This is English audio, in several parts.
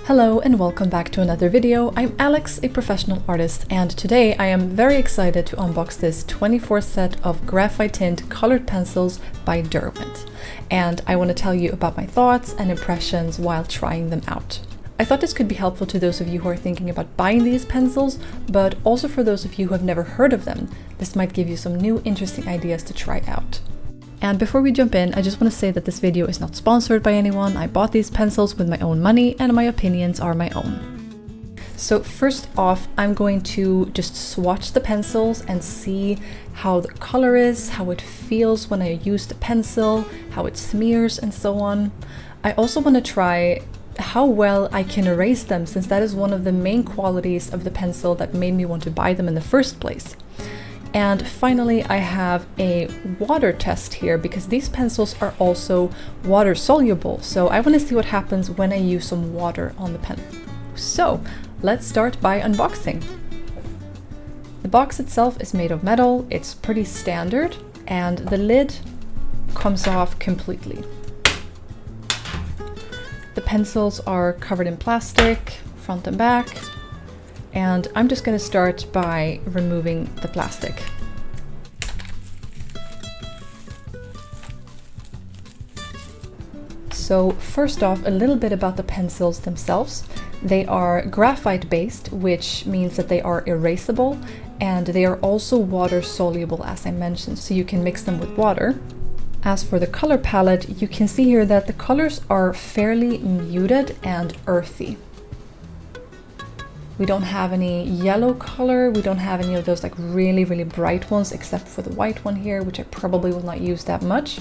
Hello and welcome back to another video. I'm Alex, a professional artist, and today I am very excited to unbox this 24 set of Graphitint colored pencils by Derwent. And I want to tell you about my thoughts and impressions while trying them out. I thought this could be helpful to those of you who are thinking about buying these pencils, but also for those of you who have never heard of them. This might give you some new interesting ideas to try out. And before we jump in, I just want to say that this video is not sponsored by anyone. I bought these pencils with my own money and my opinions are my own. So first off, I'm going to just swatch the pencils and see how the color is, how it feels when I use the pencil, how it smears and so on. I also want to try how well I can erase them, since that is one of the main qualities of the pencil that made me want to buy them in the first place. And finally, I have a water test here because these pencils are also water soluble. So I want to see what happens when I use some water on the pen. So let's start by unboxing. The box itself is made of metal. It's pretty standard, and the lid comes off completely. The pencils are covered in plastic, front and back. And I'm just going to start by removing the plastic. So first off, a little bit about the pencils themselves. They are graphite based, which means that they are erasable, and they are also water soluble, as I mentioned, so you can mix them with water. As for the color palette, you can see here that the colors are fairly muted and earthy. We don't have any yellow color, we don't have any of those like really bright ones, except for the white one here, which I probably will not use that much.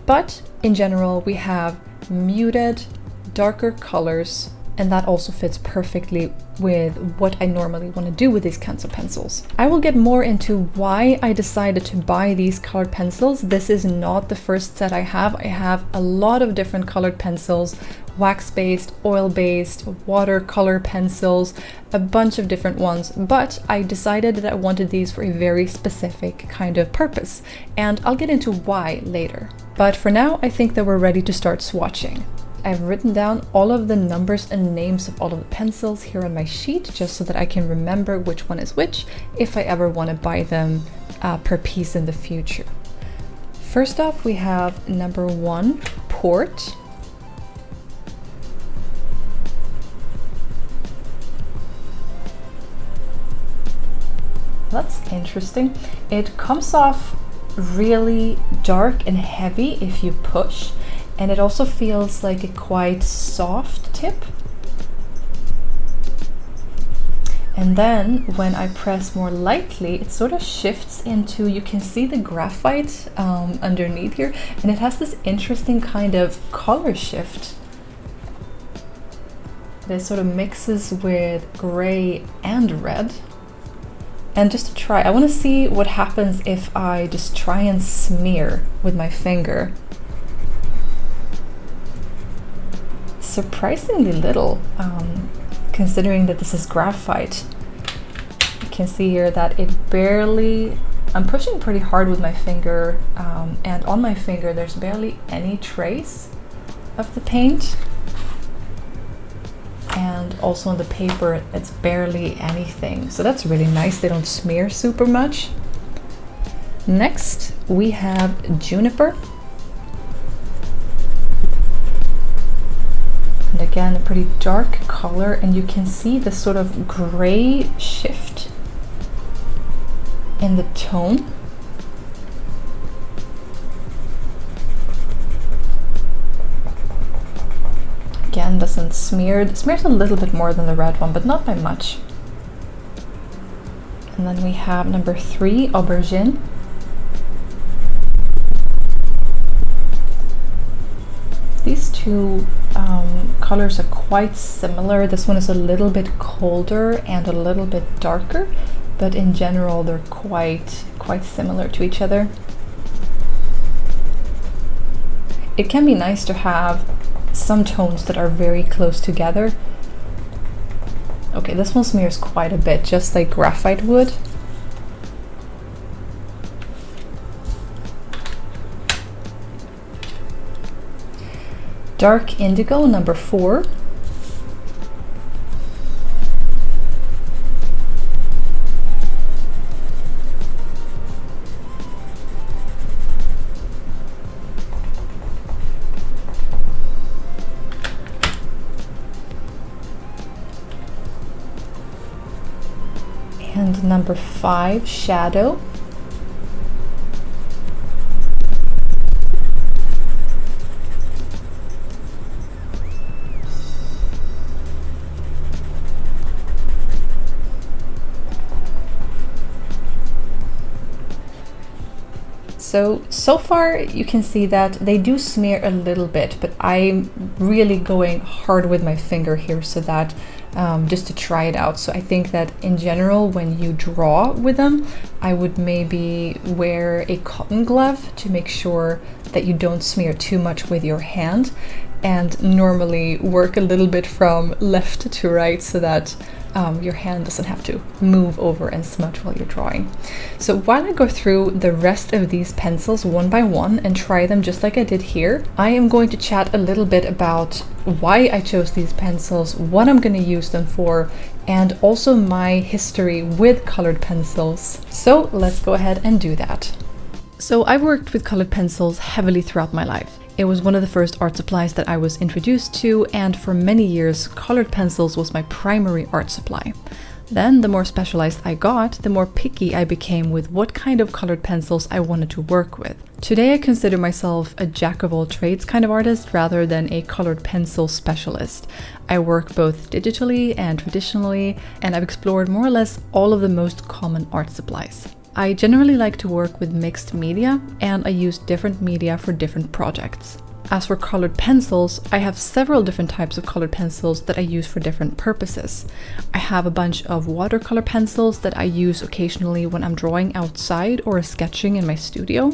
But in general, we have muted, darker colors, and that also fits perfectly with what I normally want to do with these kinds of pencils. I will get more into why I decided to buy these colored pencils. This is not the first set I have. I have a lot of different colored pencils, wax-based, oil-based, watercolor pencils, a bunch of different ones, but I decided that I wanted these for a very specific kind of purpose, and I'll get into why later. But for now, I think that we're ready to start swatching. I've written down all of the numbers and names of all of the pencils here on my sheet, just so that I can remember which one is which if I ever want to buy them per piece in the future. First off, we have number 1, Port. That's interesting. It comes off really dark and heavy if you push, and it also feels like a quite soft tip. And then when I press more lightly, it sort of shifts into, you can see the graphite underneath here, and it has this interesting kind of color shift. This sort of mixes with gray and red. And just to try, I want to see what happens if I just try and smear with my finger. Surprisingly little, considering that this is graphite. You can see here that it barely, I'm pushing pretty hard with my finger, and on my finger there's barely any trace of the paint. And also on the paper, it's barely anything. So that's really nice. They don't smear super much. Next, we have Juniper. And again, a pretty dark color, and you can see the sort of gray shift in the tone. Again, doesn't smear. It smears a little bit more than the red one, but not by much. And then we have number 3, Aubergine. These two colors are quite similar. This one is a little bit colder and a little bit darker, but in general they're quite similar to each other. It can be nice to have some tones that are very close together. Okay, this one smears quite a bit, just like graphite would. Dark Indigo, number 4. And number 5, shadow. So far you can see that they do smear a little bit, but I'm really going hard with my finger here so that just to try it out. So I think that in general, when you draw with them, I would maybe wear a cotton glove to make sure that you don't smear too much with your hand, and normally work a little bit from left to right so that your hand doesn't have to move over and smudge while you're drawing. So while I go through the rest of these pencils one by one and try them just like I did here, I am going to chat a little bit about why I chose these pencils, what I'm going to use them for, and also my history with colored pencils. So let's go ahead and do that. So I've worked with colored pencils heavily throughout my life. It was one of the first art supplies that I was introduced to, and for many years, colored pencils was my primary art supply. Then, the more specialized I got, the more picky I became with what kind of colored pencils I wanted to work with. Today, I consider myself a jack-of-all-trades kind of artist rather than a colored pencil specialist. I work both digitally and traditionally, and I've explored more or less all of the most common art supplies. I generally like to work with mixed media, and I use different media for different projects. As for colored pencils, I have several different types of colored pencils that I use for different purposes. I have a bunch of watercolor pencils that I use occasionally when I'm drawing outside or sketching in my studio.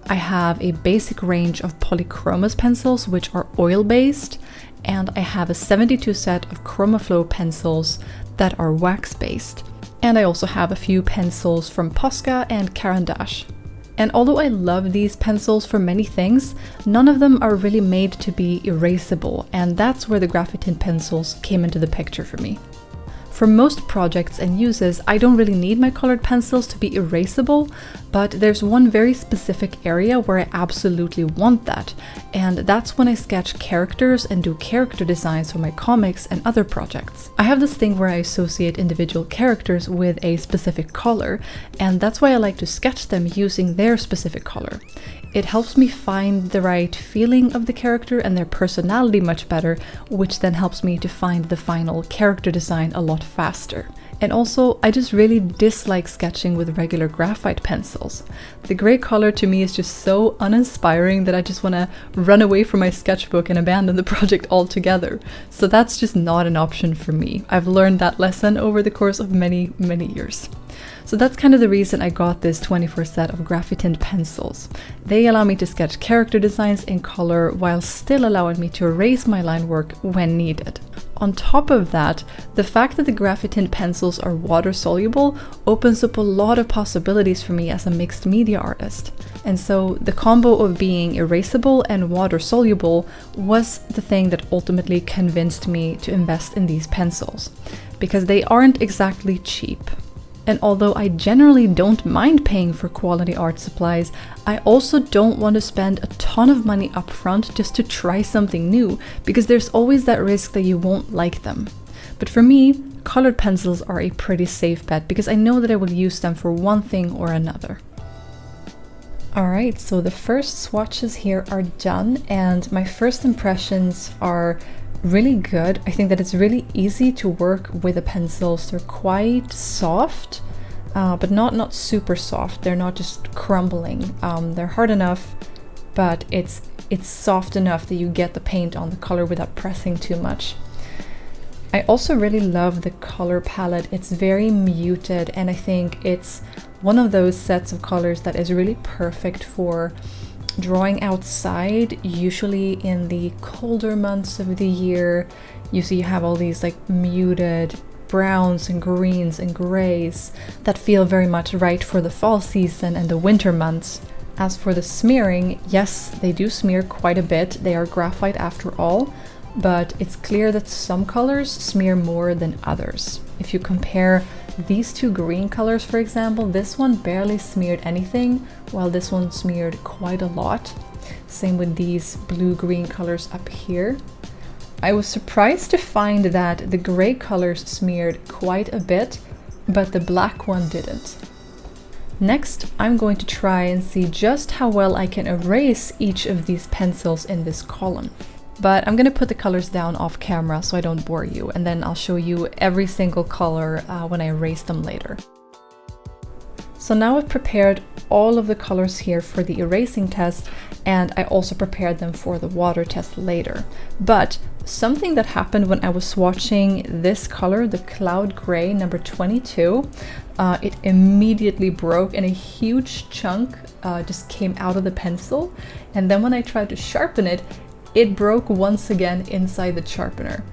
I have a basic range of polychromos pencils, which are oil-based, and I have a 72 set of ChromaFlow pencils that are wax-based. And I also have a few pencils from Posca and Caran d'Ache. And although I love these pencils for many things, none of them are really made to be erasable, and that's where the Graphitint pencils came into the picture for me. For most projects and uses, I don't really need my colored pencils to be erasable, but there's one very specific area where I absolutely want that, and that's when I sketch characters and do character designs for my comics and other projects. I have this thing where I associate individual characters with a specific color, and that's why I like to sketch them using their specific color. It helps me find the right feeling of the character and their personality much better, which then helps me to find the final character design a lot faster. And also, I just really dislike sketching with regular graphite pencils. The gray color to me is just so uninspiring that I just want to run away from my sketchbook and abandon the project altogether. So that's just not an option for me. I've learned that lesson over the course of many years. So that's kind of the reason I got this 24 set of Graphitint pencils. They allow me to sketch character designs in color while still allowing me to erase my line work when needed. On top of that, the fact that the Graphitint pencils are water soluble opens up a lot of possibilities for me as a mixed media artist. And so the combo of being erasable and water soluble was the thing that ultimately convinced me to invest in these pencils, because they aren't exactly cheap. And although I generally don't mind paying for quality art supplies, I also don't want to spend a ton of money upfront just to try something new, because there's always that risk that you won't like them. But for me, colored pencils are a pretty safe bet, because I know that I will use them for one thing or another. Alright, so the first swatches here are done, and my first impressions are really good. I think that it's really easy to work with the pencils. They're quite soft, but not super soft. They're not just crumbling. They're hard enough, but it's soft enough that you get the paint on the color without pressing too much. I also really love the color palette. It's very muted, and I think it's one of those sets of colors that is really perfect for drawing outside, usually in the colder months of the year. You see you have all these like muted browns and greens and grays that feel very much right for the fall season and the winter months. As for the smearing, yes, they do smear quite a bit. They are graphite after all, but it's clear that some colors smear more than others. If you compare these two green colors, for example, this one barely smeared anything, while this one smeared quite a lot. Same with these blue-green colors up here. I was surprised to find that the gray colors smeared quite a bit, but the black one didn't. Next, I'm going to try and see just how well I can erase each of these pencils in this column. But I'm going to put the colors down off camera so I don't bore you, and then I'll show you every single color when I erase them later. So now I've prepared all of the colors here for the erasing test, and I also prepared them for the water test later. But something that happened when I was swatching this color, the Cloud Gray number 22, it immediately broke and a huge chunk just came out of the pencil. And then when I tried to sharpen it, it broke once again inside the sharpener.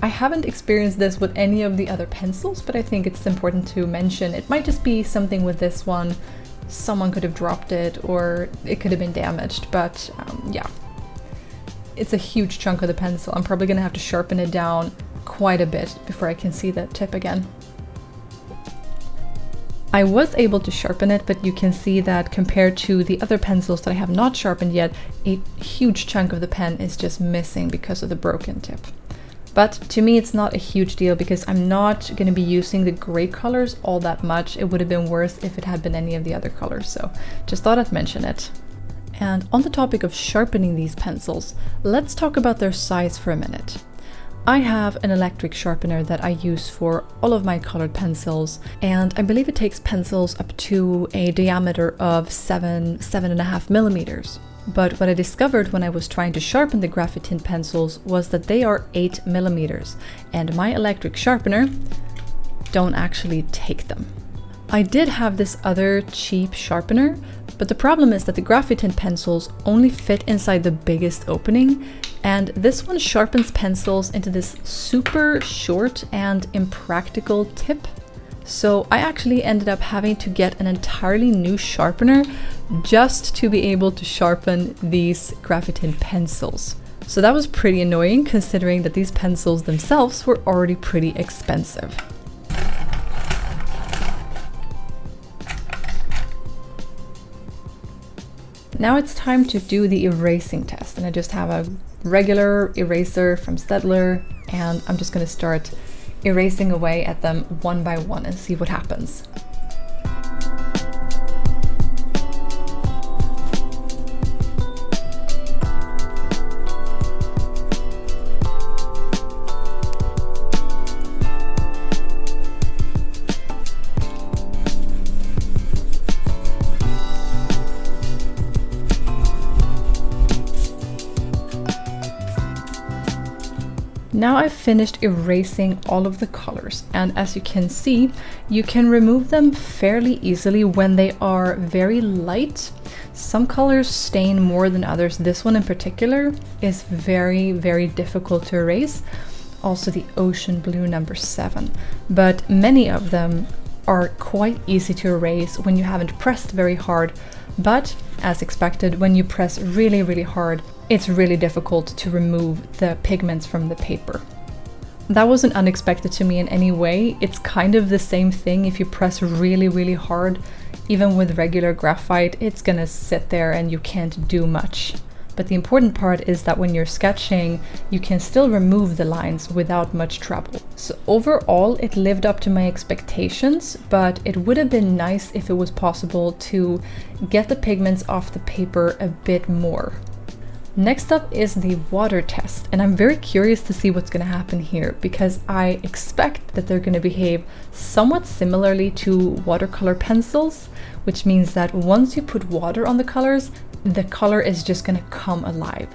I haven't experienced this with any of the other pencils, but I think it's important to mention. It might just be something with this one. Someone could have dropped it or it could have been damaged, but yeah. It's a huge chunk of the pencil. I'm probably gonna have to sharpen it down quite a bit before I can see that tip again. I was able to sharpen it, but you can see that compared to the other pencils that I have not sharpened yet, a huge chunk of the pen is just missing because of the broken tip. But to me, it's not a huge deal because I'm not going to be using the gray colors all that much. It would have been worse if it had been any of the other colors, so just thought I'd mention it. And on the topic of sharpening these pencils, let's talk about their size for a minute. I have an electric sharpener that I use for all of my colored pencils, and I believe it takes pencils up to a diameter of 7.5 millimeters. But what I discovered when I was trying to sharpen the Graphitint pencils was that they are 8 millimeters, and my electric sharpener don't actually take them. I did have this other cheap sharpener, but the problem is that the Graphitint pencils only fit inside the biggest opening, and this one sharpens pencils into this super short and impractical tip. So I actually ended up having to get an entirely new sharpener just to be able to sharpen these Graphitint pencils. So that was pretty annoying considering that these pencils themselves were already pretty expensive. Now it's time to do the erasing test, and I just have a regular eraser from Staedtler, and I'm just going to start erasing away at them one by one and see what happens. Now I've finished erasing all of the colors, and as you can see, you can remove them fairly easily when they are very light. Some colors stain more than others. This one in particular is very, very difficult to erase. Also the Ocean Blue number 7. But many of them are quite easy to erase when you haven't pressed very hard. But as expected, when you press really, really hard, it's really difficult to remove the pigments from the paper. That wasn't unexpected to me in any way. It's kind of the same thing if you press really, really hard. Even with regular graphite, it's gonna sit there and you can't do much. But the important part is that when you're sketching, you can still remove the lines without much trouble. So overall, it lived up to my expectations, but it would have been nice if it was possible to get the pigments off the paper a bit more. Next up is the water test, and I'm very curious to see what's going to happen here because I expect that they're going to behave somewhat similarly to watercolor pencils, which means that once you put water on the colors, the color is just going to come alive.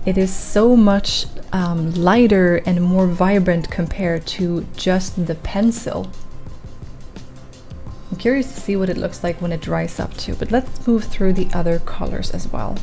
It is so much lighter and more vibrant compared to just the pencil. I'm curious to see what it looks like when it dries up too, but let's move through the other colors as well.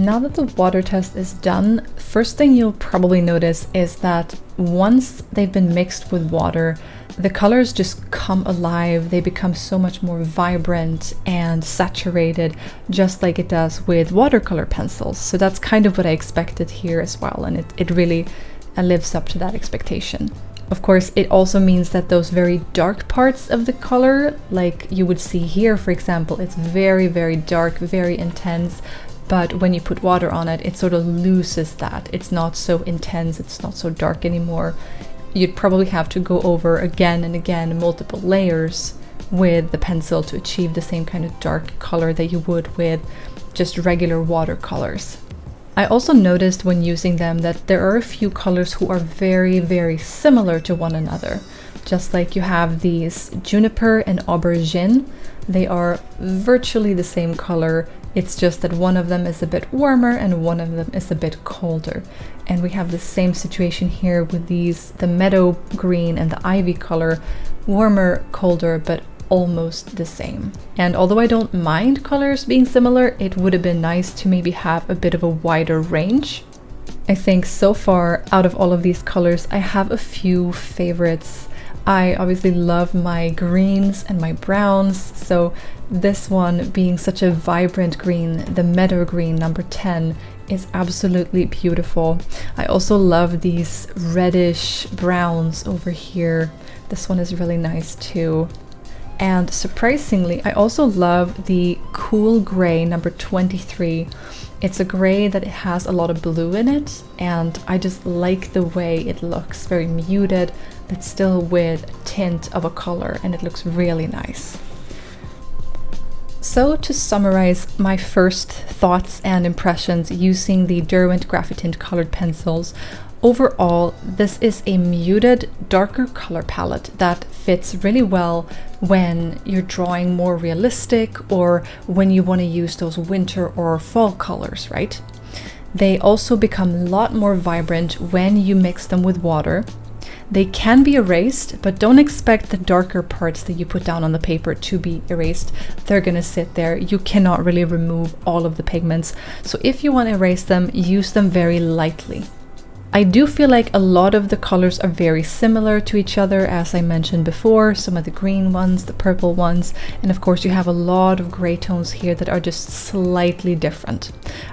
Now that the water test is done, first thing you'll probably notice is that once they've been mixed with water, the colors just come alive. They become so much more vibrant and saturated, just like it does with watercolor pencils. So that's kind of what I expected here as well, and it really lives up to that expectation. Of course, it also means that those very dark parts of the color, like you would see here, for example, it's very, very dark, very intense. But when you put water on it, it sort of loses that. It's not so intense, it's not so dark anymore. You'd probably have to go over again and again multiple layers with the pencil to achieve the same kind of dark color that you would with just regular watercolors. I also noticed when using them that there are a few colors who are very, very similar to one another. Just like you have these juniper and aubergine, they are virtually the same color. It's just that one of them is a bit warmer and one of them is a bit colder. And we have the same situation here with these, the meadow green and the ivy color, warmer, colder, but almost the same. And although I don't mind colors being similar, it would have been nice to maybe have a bit of a wider range. I think so far out of all of these colors, I have a few favorites. I obviously love my greens and my browns, so this one being such a vibrant green, the meadow green number 10, is absolutely beautiful. I also love these reddish browns over here. This one is really nice too. And surprisingly, I also love the cool gray number 23. It's a gray that has a lot of blue in it, and I just like the way it looks. Very muted, but still with a tint of a color, and it looks really nice. So to summarize my first thoughts and impressions using the Derwent Graphitint colored pencils, overall, this is a muted, darker color palette that fits really well when you're drawing more realistic or when you want to use those winter or fall colors, right? They also become a lot more vibrant when you mix them with water. They can be erased, but don't expect the darker parts that you put down on the paper to be erased. They're gonna sit there. You cannot really remove all of the pigments. So if you want to erase them, use them very lightly. I do feel like a lot of the colors are very similar to each other, as I mentioned before, some of the green ones, the purple ones, and of course you have a lot of gray tones here that are just slightly different.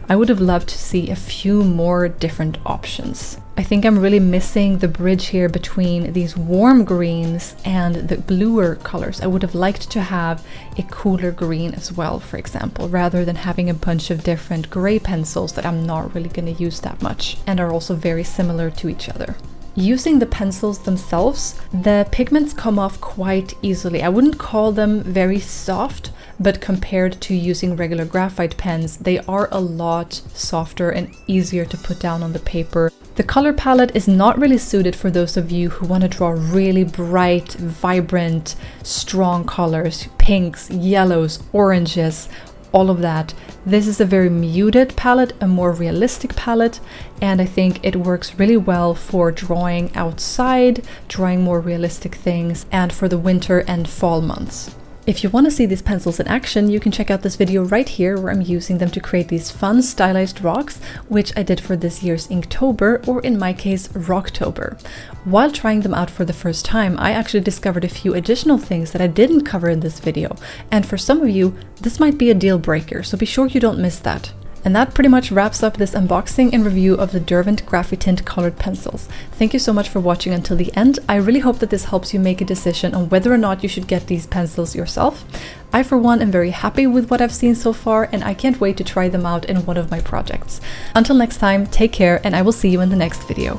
I would have loved to see a few more different options. I think I'm really missing the bridge here between these warm greens and the bluer colors. I would have liked to have a cooler green as well, for example, rather than having a bunch of different gray pencils that I'm not really going to use that much and are also very similar to each other. Using the pencils themselves, the pigments come off quite easily. I wouldn't call them very soft, but compared to using regular graphite pens, they are a lot softer and easier to put down on the paper. The color palette is not really suited for those of you who want to draw really bright, vibrant, strong colors, pinks, yellows, oranges, all of that. This is a very muted palette, a more realistic palette, and I think it works really well for drawing outside, drawing more realistic things, and for the winter and fall months. If you want to see these pencils in action, you can check out this video right here where I'm using them to create these fun stylized rocks, which I did for this year's Inktober, or in my case, Rocktober. While trying them out for the first time, I actually discovered a few additional things that I didn't cover in this video, and for some of you, this might be a deal breaker, so be sure you don't miss that. And that pretty much wraps up this unboxing and review of the Derwent Graphitint colored pencils. Thank you so much for watching until the end. I really hope that this helps you make a decision on whether or not you should get these pencils yourself. I, for one, am very happy with what I've seen so far, and I can't wait to try them out in one of my projects. Until next time, take care, and I will see you in the next video.